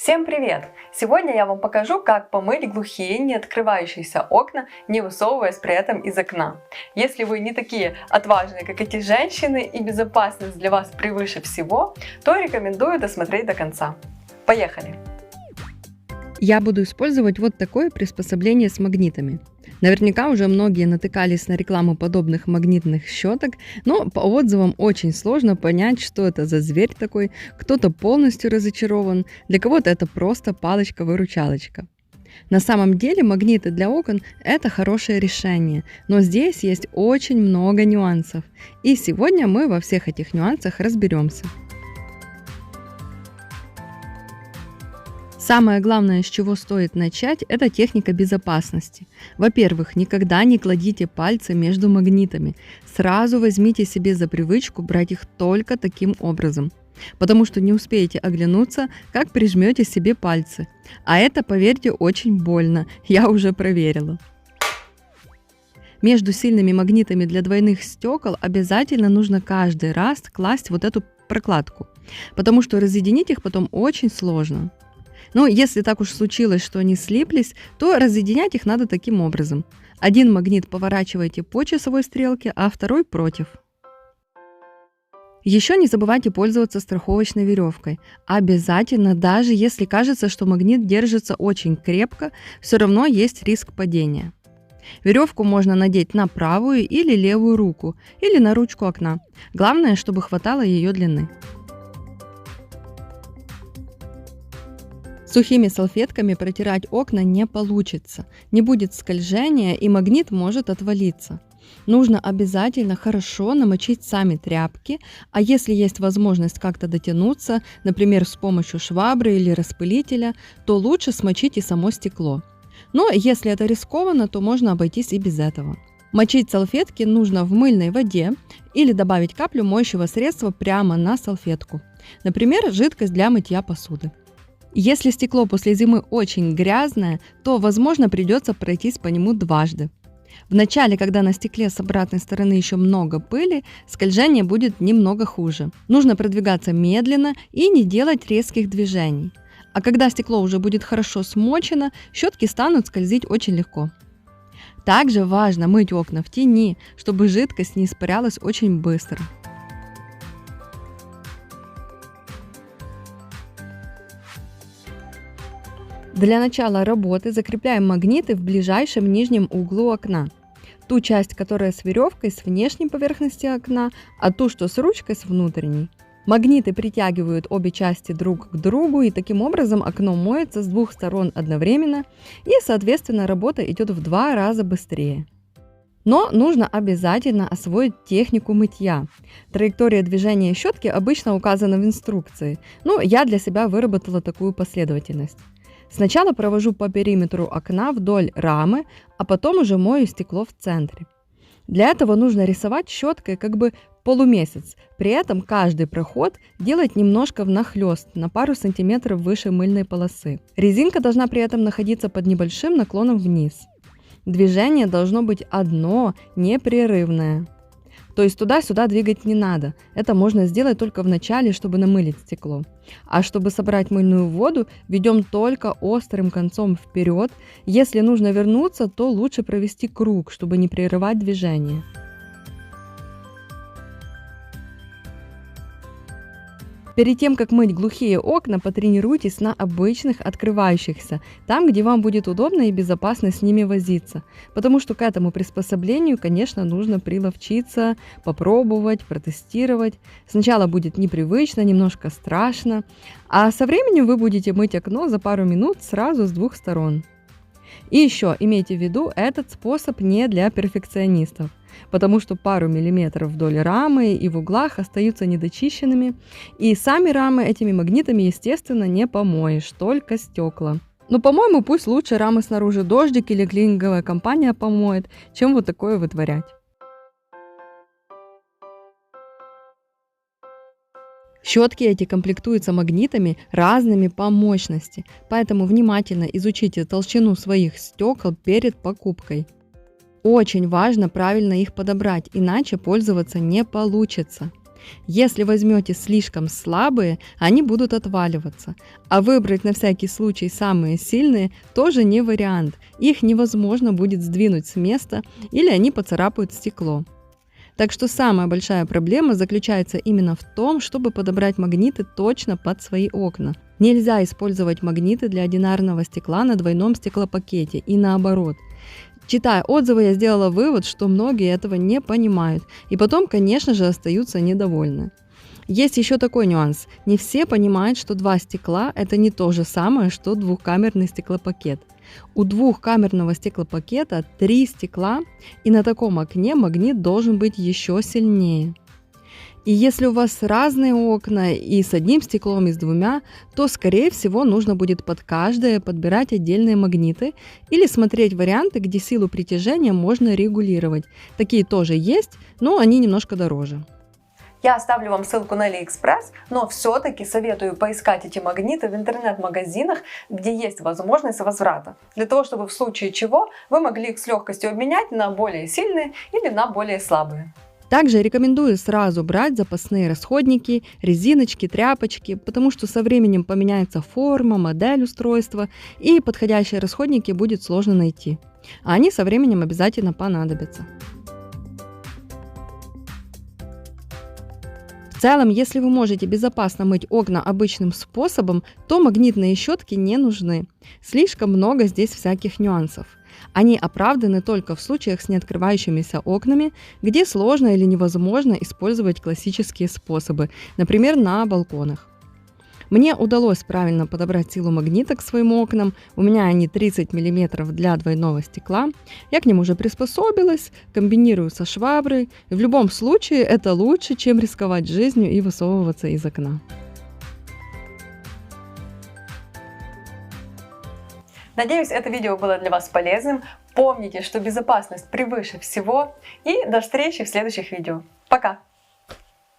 Всем привет! Сегодня я вам покажу, как помыть глухие, не открывающиеся окна, не высовываясь при этом из окна. Если вы не такие отважные, как эти женщины, и безопасность для вас превыше всего, то рекомендую досмотреть до конца. Поехали! Я буду использовать вот такое приспособление с магнитами. Наверняка уже многие натыкались на рекламу подобных магнитных щеток, но по отзывам очень сложно понять, что это за зверь такой, кто-то полностью разочарован, для кого-то это просто палочка-выручалочка. На самом деле магниты для окон – это хорошее решение, но здесь есть очень много нюансов, и сегодня мы во всех этих нюансах разберемся. Самое главное, с чего стоит начать, это техника безопасности. Во-первых, никогда не кладите пальцы между магнитами. Сразу возьмите себе за привычку брать их только таким образом. Потому что не успеете оглянуться, как прижмете себе пальцы. А это, поверьте, очень больно. Я уже проверила. Между сильными магнитами для двойных стекол обязательно нужно каждый раз класть вот эту прокладку. Потому что разъединить их потом очень сложно. Но если так уж случилось, что они слиплись, то разъединять их надо таким образом. Один магнит поворачивайте по часовой стрелке, а второй против. Еще не забывайте пользоваться страховочной веревкой. Обязательно, даже если кажется, что магнит держится очень крепко, все равно есть риск падения. Веревку можно надеть на правую или левую руку, или на ручку окна. Главное, чтобы хватало ее длины. Сухими салфетками протирать окна не получится, не будет скольжения и магнит может отвалиться. Нужно обязательно хорошо намочить сами тряпки, а если есть возможность как-то дотянуться, например, с помощью швабры или распылителя, то лучше смочить и само стекло. Но если это рискованно, то можно обойтись и без этого. Мочить салфетки нужно в мыльной воде или добавить каплю моющего средства прямо на салфетку, например, жидкость для мытья посуды. Если стекло после зимы очень грязное, то, возможно, придется пройтись по нему дважды. Вначале, когда на стекле с обратной стороны еще много пыли, скольжение будет немного хуже. Нужно продвигаться медленно и не делать резких движений. А когда стекло уже будет хорошо смочено, щетки станут скользить очень легко. Также важно мыть окна в тени, чтобы жидкость не испарялась очень быстро. Для начала работы закрепляем магниты в ближайшем нижнем углу окна. Ту часть, которая с веревкой с внешней поверхности окна, а ту, что с ручкой, с внутренней. Магниты притягивают обе части друг к другу, и таким образом окно моется с двух сторон одновременно, и, соответственно, работа идет в 2 раза быстрее. Но нужно обязательно освоить технику мытья. Траектория движения щетки обычно указана в инструкции, но я для себя выработала такую последовательность. Сначала провожу по периметру окна вдоль рамы, а потом уже мою стекло в центре. Для этого нужно рисовать щеткой как бы полумесяц, при этом каждый проход делать немножко внахлёст, на пару сантиметров выше мыльной полосы. Резинка должна при этом находиться под небольшим наклоном вниз. Движение должно быть одно, непрерывное. То есть туда-сюда двигать не надо. Это можно сделать только в начале, чтобы намылить стекло. А чтобы собрать мыльную воду, ведем только острым концом вперед. Если нужно вернуться, то лучше провести круг, чтобы не прерывать движение. Перед тем, как мыть глухие окна, потренируйтесь на обычных открывающихся, там, где вам будет удобно и безопасно с ними возиться. Потому что к этому приспособлению, конечно, нужно приловчиться, попробовать, протестировать. Сначала будет непривычно, немножко страшно, а со временем вы будете мыть окно за пару минут сразу с 2 сторон. И еще имейте в виду, этот способ не для перфекционистов, потому что пару миллиметров вдоль рамы и в углах остаются недочищенными, и сами рамы этими магнитами, естественно, не помоешь, только стекла. Но, по-моему, пусть лучше рамы снаружи дождик или клининговая компания помоет, чем вот такое вытворять. Щетки эти комплектуются магнитами разными по мощности, поэтому внимательно изучите толщину своих стекол перед покупкой. Очень важно правильно их подобрать, иначе пользоваться не получится. Если возьмете слишком слабые, они будут отваливаться. А выбрать на всякий случай самые сильные тоже не вариант. Их невозможно будет сдвинуть с места или они поцарапают стекло. Так что самая большая проблема заключается именно в том, чтобы подобрать магниты точно под свои окна. Нельзя использовать магниты для одинарного стекла на двойном стеклопакете и наоборот. Читая отзывы, я сделала вывод, что многие этого не понимают, и потом, конечно же, остаются недовольны. Есть еще такой нюанс. Не все понимают, что два стекла – это не то же самое, что двухкамерный стеклопакет. У двухкамерного стеклопакета 3 стекла, и на таком окне магнит должен быть еще сильнее. И если у вас разные окна и с одним стеклом, и с двумя, то, скорее всего, нужно будет под каждое подбирать отдельные магниты или смотреть варианты, где силу притяжения можно регулировать. Такие тоже есть, но они немножко дороже. Я оставлю вам ссылку на AliExpress, но все-таки советую поискать эти магниты в интернет-магазинах, где есть возможность возврата, для того, чтобы в случае чего вы могли их с легкостью обменять на более сильные или на более слабые. Также рекомендую сразу брать запасные расходники, резиночки, тряпочки, потому что со временем поменяется форма, модель устройства, и подходящие расходники будет сложно найти. А они со временем обязательно понадобятся. В целом, если вы можете безопасно мыть окна обычным способом, то магнитные щетки не нужны. Слишком много здесь всяких нюансов. Они оправданы только в случаях с неоткрывающимися окнами, где сложно или невозможно использовать классические способы, например, на балконах. Мне удалось правильно подобрать силу магнита к своим окнам, у меня они 30 мм для двойного стекла, я к ним уже приспособилась, комбинирую со шваброй, и в любом случае это лучше, чем рисковать жизнью и высовываться из окна. Надеюсь, это видео было для вас полезным. Помните, что безопасность превыше всего. И до встречи в следующих видео. Пока!